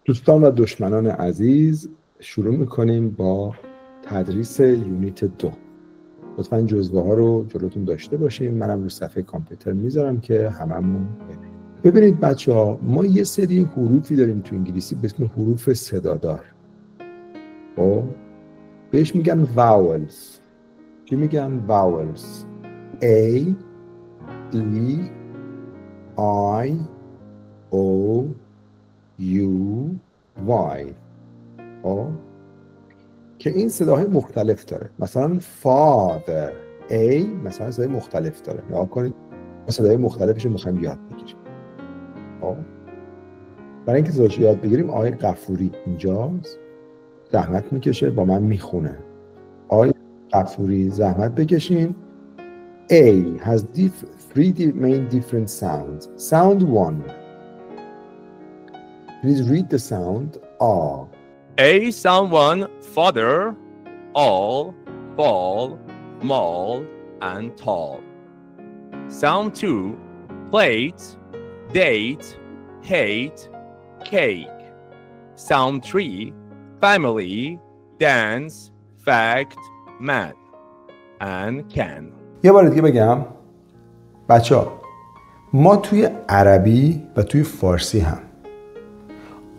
دوستان و دشمنان عزیز، شروع میکنیم با تدریس یونیت 2. لطفاً جزوه ها رو جلوتون داشته باشیم. منم رو صفحه کامپیوتر میذارم که هممون ببینیم. ببینید بچه ها، ما یه سری حروفی داریم تو انگلیسی به اسم حروف صدادار. بهش میگن vowels. چی میگن؟ vowels. A, E, I, O, U, Y. که این صداهای مختلف داره. مثلا father A مثلا صدای مختلف داره. نگاه کنید صدای مختلفش رو میخوایم یاد بگیریم. برای اینکه صداش یاد بگیریم آقای غفوری اینجاست، زحمت میکشه با من میخونه. آقای غفوری زحمت بکشین. A has three main different sounds. Sound 1. Please read the sound A. A, sound 1, father, all, fall, mall, and tall. Sound 2, plate, date, hate, cake. Sound 3, family, dance, fact, man, and can. یه بار دیگه بگم بچه ها، ما توی عربی و توی فارسی هم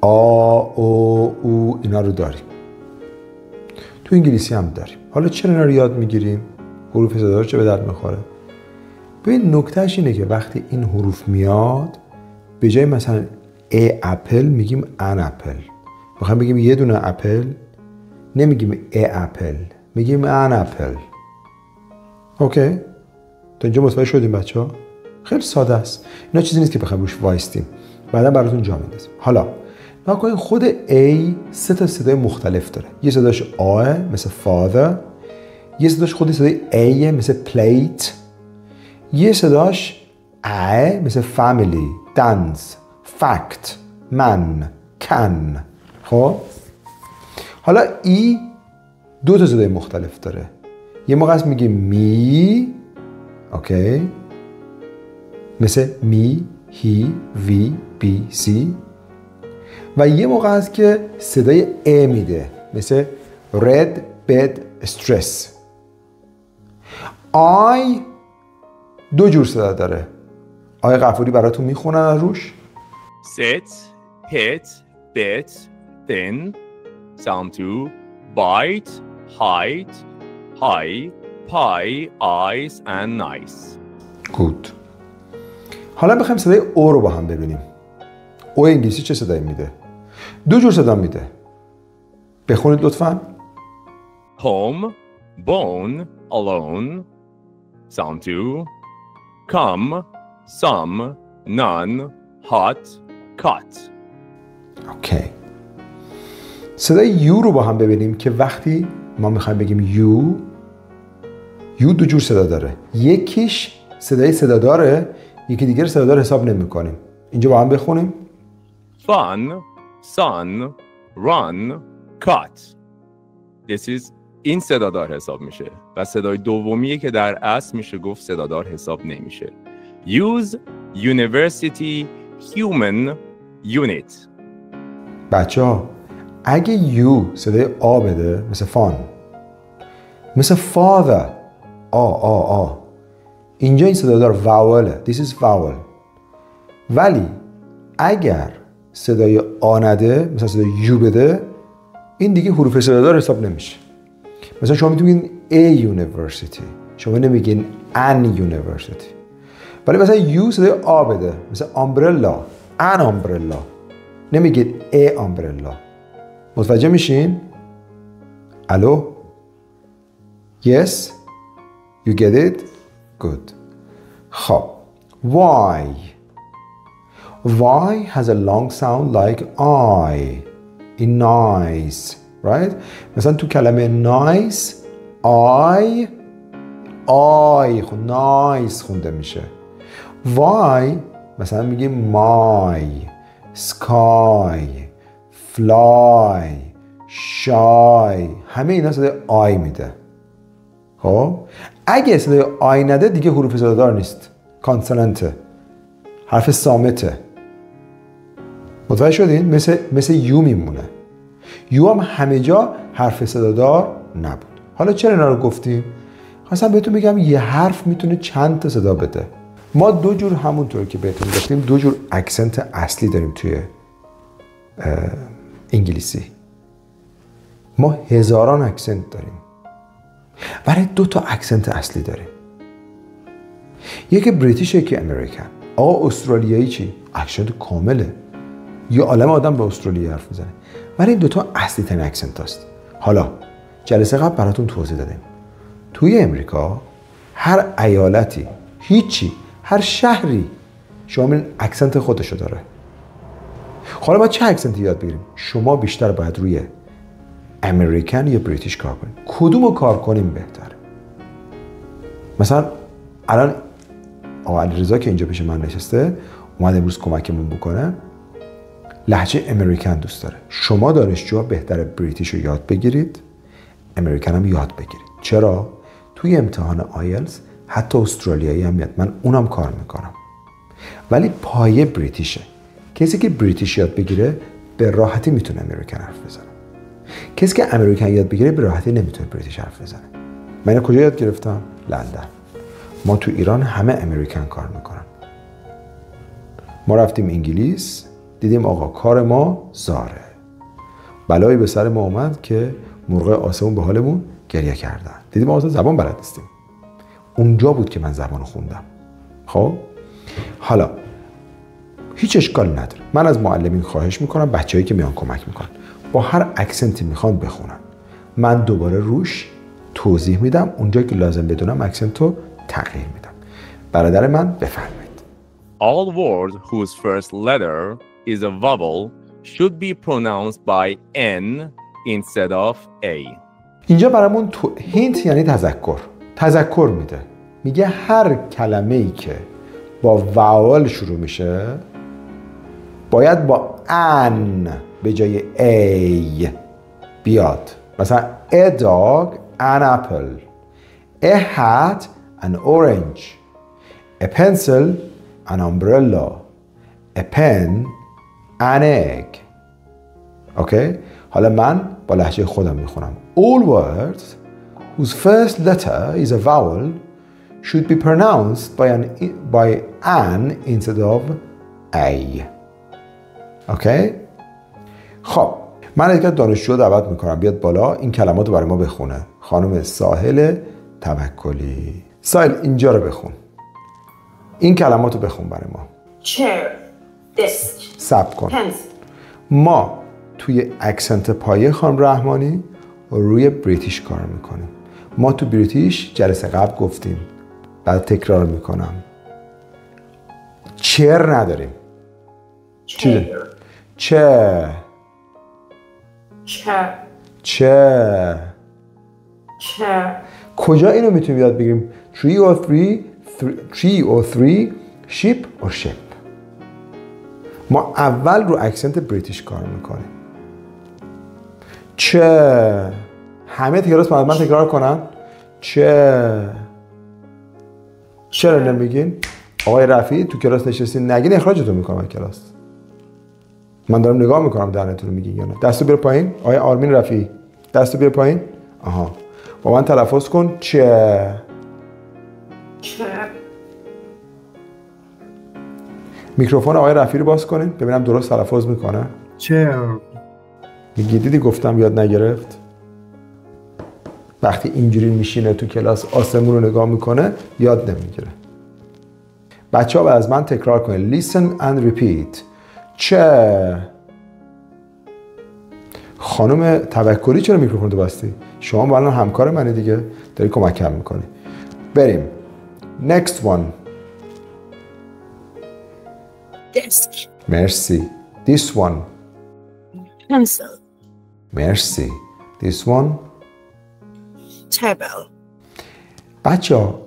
آ، او اینا رو داریم. تو انگلیسی هم داریم. حالا چرا اینا رو یاد میگیریم؟ حروف صدادار چه به درد میخوره؟ ببین نکتهش اینه که وقتی این حروف میاد به جای مثلا ا اپل میگیم ان اپل. میخوایم بگیم یه دونه اپل نمیگیم ا اپل، میگیم ان اپل. اوکی؟ تا اینجا متوجه شدیم بچه ها؟ خیلی ساده است. اینا چیزی نیست که بخوایم روش وایستیم. بعدا براتون جا میندازیم. حالا نگاه کنید خود A 3 تا صدای مختلف داره. یه صداش آ مثل father، یه صداش خودی صدای A مثل plate، یه صداش ا مثل family، dance، fact، man، can. خب حالا ای 2 تا صدای مختلف داره. یه موقع است میگه می، اوکی، مثل می، هی، وی، بی، سی، و یه موقع هست که صدای ا میده مثل red, bed, stress. آی 2 جور صدا داره. آقای غفوری براتون میخونن روش. Sit, hit, bit, thin. Sound 2, bite, height, high, pie, eyes, and nice. Good. حالا بخوایم صدای او رو با هم ببینیم. او انگلیسی چه صدایی میده؟ 2 جور صدا میده. بخونید لطفاً. Home, bone, alone. Sound 2, come, some, none, hot, cut. اوکی. صدای یو رو با هم ببینیم که وقتی ما میخوایم بگیم یو 2 جور صدا داره. یکیش صدای صداداره، یکی دیگر صدادار حساب نمی کنیم. اینجا با هم بخونیم. Fun, sun, run, cut. This is این صدادار حساب میشه و صدای دومیه که در اصل میشه گفت صدادار حساب نمیشه. Use, university, human, unit. بچه ها اگه یو صدای آ بده مثل فان، مثل father، آ اینجا این صدادار واوله. This is vowel. ولی اگر صدای آ نده مثلا صدای یو بده این دیگه حروف صدادار حساب نمیشه. مثلا شما میتونید A university، شما نمیگین an university. ولی مثلا یو صدای آ بده مثل umbrella، an umbrella، نمیگید a umbrella. متوجه میشین؟ الو؟ Yes? You get it? Good. خب Y has a long sound like I in nice, right? مثلا تو کلمه nice I nice خونده میشه. Y مثلا میگه my, sky, fly, shy، همه اینا صدای آی میده. خب اگه صدای آی نده دیگه حروف صدادار نیست، کانسونانته، حرف صامته. متوجه شدین؟ مثل یو میمونه. یو هم همه جا حرف صدادار نبود. حالا چرا اینا رو گفتیم؟ خواستم بهتون بگم یه حرف میتونه چند تا صدا بده. ما دو جور، همونطور که بهتون گفتیم، دو جور اکسنت اصلی داریم توی انگلیسی. ما هزاران اکسنت داریم، ولی دو تا اکسنت اصلی داریم. یکی بریتیشه، یکی امریکن. آقا استرالیایی چی؟ اکسنت کامله. یه عالم آدم به استرالیایی حرف میزنه، ولی این دوتا اصلی ترین اکسنت هست. حالا جلسه قبل براتون توضیح دادیم توی امریکا هر ایالتی، هیچی، هر شهری شامل اکسنت خودشو داره. حالا باید چه اکسنتی یاد بگیریم؟ شما بیشتر باید روی امریکن یا بریتیش کار کنیم. کدومو کار کنیم بهتر؟ مثلا الان آقا علیرضا که اینجا پیش من نشسته اومد امروز کمکمون بکنه، لهجه امریکن دوست داره. شما دانشجوها بهتره بریتیش رو یاد بگیرید، امریکن هم یاد بگیرید. چرا؟ توی امتحان آیلتس حتی استرالیایی هم میاد، من اونم کار میکنم، ولی پایه بریتیشه. کسی که بریتیش یاد بگیره به راحتی میتونه امریکن حرف بزنه. کسی که امریکن یاد بگیره به راحتی نمیتونه بریتیش حرف بزنه. من اینو کجا یاد گرفتم؟ لندن. ما تو ایران همه امریکن کار میکنن. ما رفتیم انگلیس، دیدیم آقا کار ما زاره. بلایی به سر ما اومد که مرغ آسمون به حالمون گریه کردن. دیدیم آقا زبان بلد نیستیم. اونجا بود که من زبان خوندم. خب حالا هیچ اشکالی نداره. من از معلمین خواهش میکنم بچه‌هایی که میان کمک میکنن با هر اکسنتی میخوان بخونن. من دوباره روش توضیح میدم، اونجا که لازم بدونم اکسنت رو تغییر میدم. برادر من بفرمایید. All words whose first letter is a vowel should be pronounced by N instead of A. اینجا برامون هینت یعنی تذکر میده. میگه هر کلمه‌ای که با واول شروع میشه باید با ان به جای ای بیاد. مثلا a dog, an apple, a hat, an orange, a pencil, an umbrella, a pen, an egg. اوکی؟ حالا من با لهجه خودم میخونم. All words whose first letter is a vowel should be pronounced by an instead of a. اوکی؟ خب من دیگه دانشجو دعوت میکنم بیاد بالا این کلمات رو برای ما بخونه. خانم ساحل توکلی. ساحل اینجا رو بخون. این کلمات رو بخون برای ما. chair, desk, ثبت کن. pencil, ما توی اکسنت پایه خانم رحمانی روی بریتیش کار میکنیم. ما تو بریتیش جلسه قبل گفتیم، بعد تکرار میکنم، چر نداریم. chair, چه chair, کجا اینو میتونیم یاد بگیریم؟ 3 or 3 sheep or ship. ما اول رو اکسنت بریتیش کار میکنیم. چه همه کلاس من تکرار کنن. چرا نمیگین؟ آقای رفیع تو کلاس نشستین نگین اخراجتون میکنم از کلاس. من دارم نگاه میکنم دهنتون رو میگین یا نه. دستو بیار پایین. آقای آرمین رفیع دستو بیار پایین. آها با من تلفظ کن. میکروفون آقای رفیع رو باز کنین ببینم درست تلفظ میکنه. دیدی گفتم یاد نگرفت. وقتی اینجوری میشینه تو کلاس آسمون رو نگاه میکنه یاد نمیگیره. بچه ها از من تکرار کنید. Listen and repeat. خانم توکلی چرا میکروفون رو بستی؟ شما با الان همکار منی دیگه، داری کمکم میکنی. بریم. Next one. desk, مرسی. This one. pencil, مرسی. This one. table, بچه ها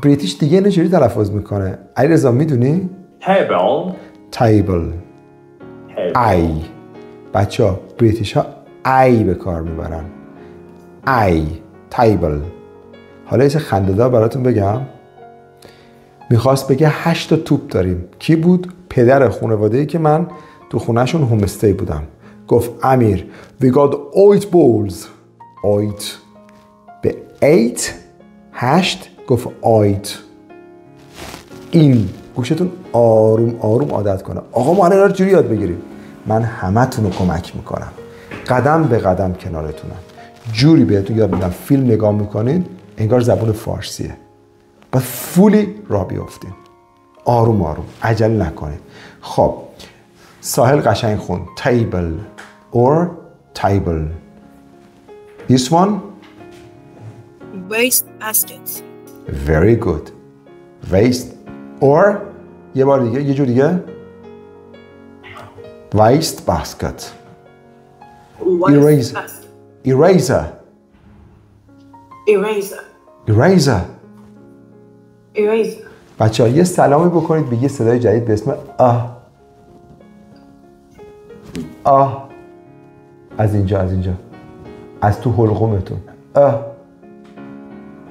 بریتیش دیگه اینو چجوری تلفظ میکنه؟ علیرضا میدونی؟ table. ای. بچه ها بریتیش ها ای به کار میبرن. ای. table. حالا یه خنده‌دار براتون بگم. میخواست بگه 8 تا توپ داریم. کی بود؟ پدر خانواده‌ای که من تو خونهشون هوم استی بودم. گفت امیر we got 8 balls. 8 به 8 8 گفت 8. این گوشتون آروم آروم عادت کنه. آقا ما الان جوری یاد بگیریم. من همتون رو کمک میکنم، قدم به قدم کنارتونم، جوری بهتون یاد میدم فیلم نگاه میکنین انگار زبان فارسیه. باید فولی را بیافتین، آروم آروم، عجله نکنید. خب ساحل قشنگ خون table or table. This one Waste basket. very good. Waste or یه بار دیگه، یه جور دیگه waste basket. Waste basket. Eraser. Eraser. Eraser. Eraser. بچه ها یه سلامی بکنید به یه صدای جدید به اسم آه. آه. از اینجا، از اینجا، از تو حلقومتون. آه.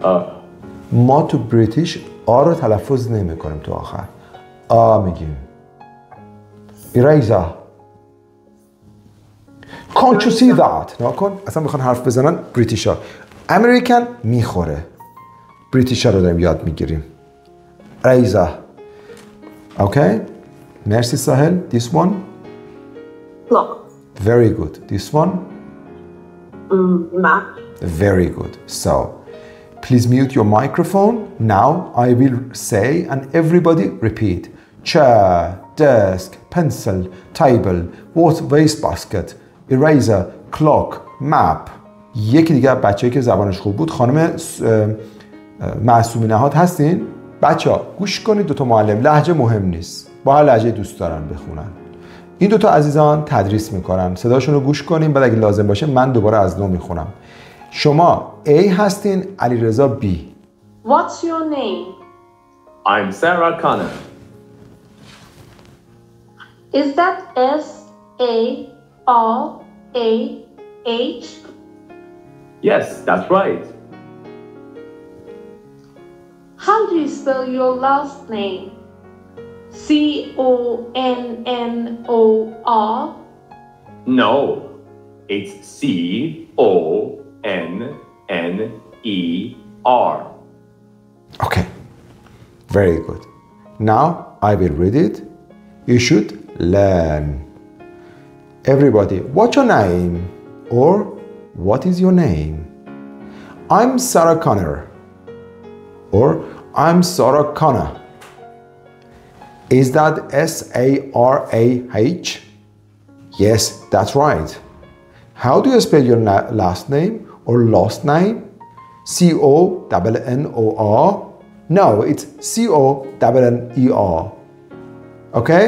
آه. ما تو بریتیش آ رو تلفظ نمی کنیم تو آخر. آ میگیم. Eraser. Can't you see that؟ ناکن اصلا میخوان حرف بزنن بریتیش ها. امریکن میخوره. بریتیش ها رو داریم یاد میگیریم. Eraser. Okay. مرسی ساحل. This one. Clock. Very good. This one. Map. Very good. So, please mute your microphone. Now I will say and everybody repeat. Chair, desk, pencil, table, waste basket, eraser, clock, map. یکی دیگه بچه‌ای که زبانش خوب بود خانم معصومی نهاد هستین؟ بچه‌ها گوش کنید، دوتا معلم، لهجه مهم نیست، با هر لهجه دوست دارن بخونن. این دوتا عزیزان تدریس میکنن، صداشون رو گوش کنیم، بعد اگه لازم باشه من دوباره از نو میخونم. شما A هستین، علیرضا B. What's your name? I'm Sarah Connor. Is that S-A-R-A-H? Yes, that's right. How do you spell your last name? C-O-N-N-O-R? No, it's C-O-N-N-E-R. Okay, very good. Now I will read it. You should learn. Everybody, what's your name? Or what is your name? I'm Sarah Connor. Or I'm Sarah Connor. Is that S-A-R-A-H? Yes, that's right. How do you spell your last name or last name? C-O-N-N-O-R? No, it's C-O-N-N-E-R. Okay?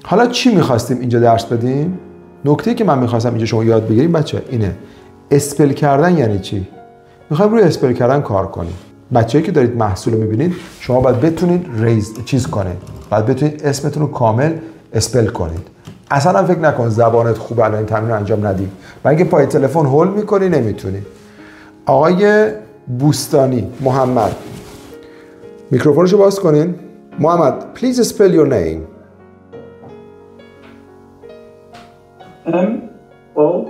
حالا چی میخواستیم اینجا درس بدیم؟ نکته که من میخواستم اینجا شما یاد بگیریم بچه اینه. اسپل کردن یعنی چی؟ میخوایم روی اسپل کردن کار کنیم. بچه‌ای که دارید محصول رو میبینید شما باید بتونید چیز کنید. باید بتونید اسمتون رو کامل اسپل کنید. اصلا فکر نکن زبانت خوبه الان این تمرین رو انجام ندی. و اگه پای تلفن هول میکنی نمیتونی. آقای بوستانی محمد میکروفونشو باز کنین. محمد please spell your name. M-O-H-A-N-A-E.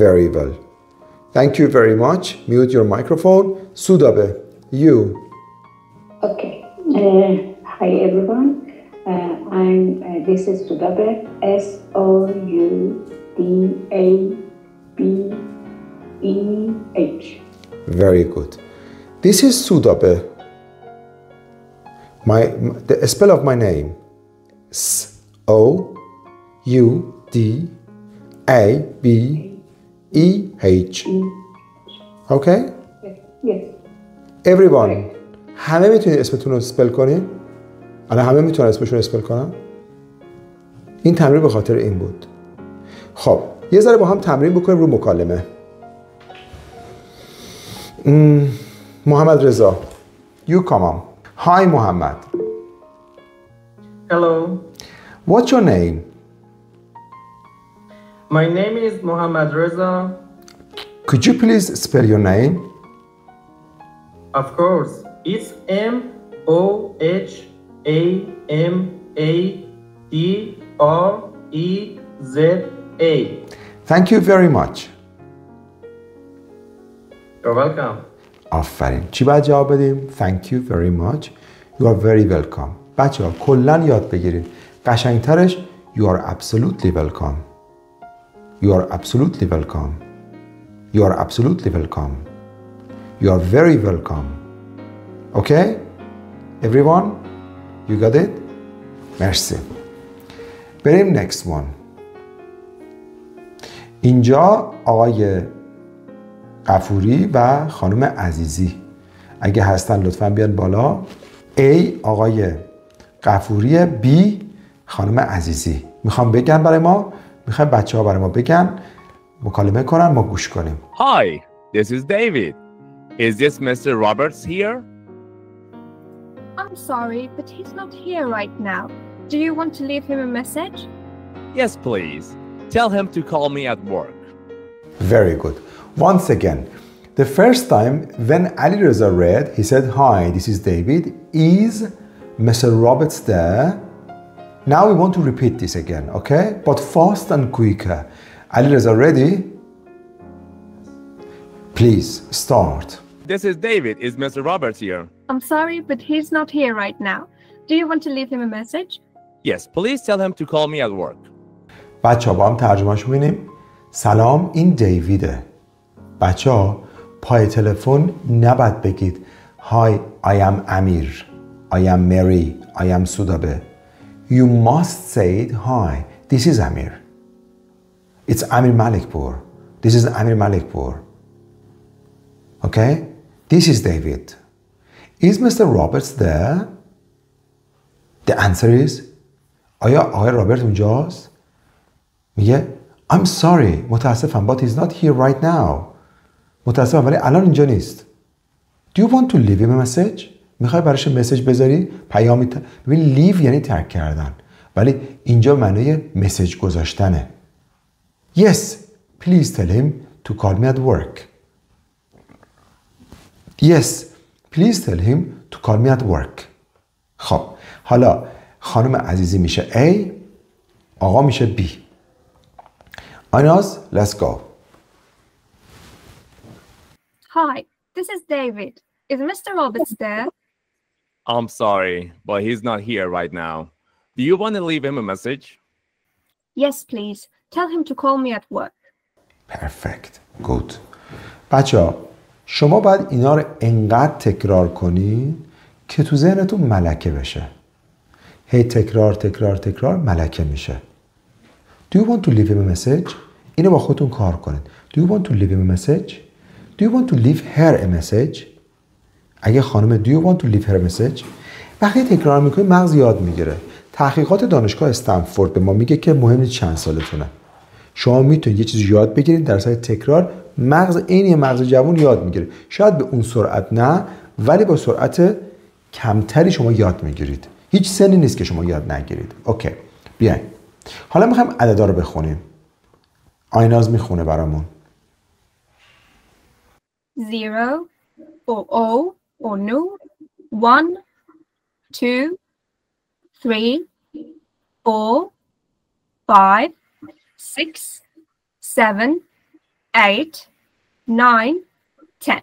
Very well. Thank you very much. Mute your microphone. Sudabe, you. Okay. Hi everyone. This is Sudabe. S-O-U-D-A-B-E-H. Very good. This is Sudabe. The spell of my name. S-O-U-D-A-B-E-H. Okay? Yes. Everyone. همه میتونید اسمتون رو اسپل کنین؟ الان همه میتونن اسمشون رو اسپل کنن؟ این تمرین به خاطر این بود. خب یه ذره با هم تمرین بکنیم رو مکالمه. محمد رضا You come on. Hi Muhammad. Hello. What's your name? My name is Mohammad Reza. Could you please spell your name? Of course. It's OHAMADREZA. Thank you very much. You're welcome. آفرین. چی باید جواب بدیم؟ Thank you very much. You are very welcome. بچه ها کلن یاد بگیرید. قشنگترش You are absolutely welcome. You are absolutely welcome. You are absolutely welcome. You are very welcome. Okay? Everyone? You got it? مرسی. بریم next one. اینجا آقای غفوری و خانم عزیزی اگه هستن لطفاً بیان بالا. A آقای غفوری، B خانم عزیزی. میخوام بگن برای ما، میخوام بچه ها برای ما بگن، مکالمه کنن، ما گوش کنیم. Hi, this is David. Is this Mr. Roberts here? I'm sorry, but he's not here right now. Do you want to leave him a message? Yes, please. Tell him to call me at work. Very good. Once again, the first time when Ali Reza read, he said, Hi, this is David. Is Mr. Roberts there? Now we want to repeat this again, okay? But fast and quicker. Ali Reza, ready? Please, start. This is David. Is Mr. Roberts here? I'm sorry, but he's not here right now. Do you want to leave him a message? Yes, please tell him to call me at work. بچه ها با هم ترجمهش ببینیم. سلام، این دیویده. بچه ها پای تلفن نباید بگید Hi, I am Amir. I am Mary. I am Sudabe. You must say it, Hi, this is Amir. It's Amir Malikpur. This is Amir Malikpur. Okay? This is David. Is Mr. Roberts there? The answer is آیا آقای رابرت اونجاست؟ میگه I'm sorry, متاسفم, but he's not here right now. متاسفم ولی الان اینجا نیست. Do you want to leave him a message? میخوای براش مسیج بذاری؟ پیامی ببین leave یعنی ترک کردن. ولی اینجا معنی مسیج گذاشتنه. Yes, please tell him to call me at work. Yes, please tell him to call me at work. خب حالا خانم عزیزی میشه A، آقا میشه B. آیناز, let's go. Hi, this is David. Is Mr. Roberts there? I'm sorry, but he's not here right now. Do you want to leave him a message? Yes, please. Tell him to call me at work. Perfect. Good. بچه ها شما باید اینا رو انقدر تکرار کنید که تو ذهنتون ملکه بشه. هی تکرار تکرار تکرار ملکه میشه. Do you want to leave him a message? اینو با خودتون کار کنید. Do you want to leave him a message? Do you want to leave her a message? اگه خانم do you want to leave her a message؟ وقتی تکرار میکنید مغز یاد میگیره. تحقیقات دانشگاه استنفورد به ما میگه که مهم نیست چند سالتونه. شما میتونید یه چیزی یاد بگیرید در اثر تکرار، مغز عین مغز جوان یاد میگیره. شاید به اون سرعت نه، ولی با سرعت کمتری شما یاد میگیرید. هیچ سنی نیست که شما یاد نگیرید. اوکی. بیاین. حالا میخوایم عددا رو بخونیم. آیناز میخونه برامون. 0 or O or no. 1, 2, 3, 4, 5, 6, 7, 8, 9, 10.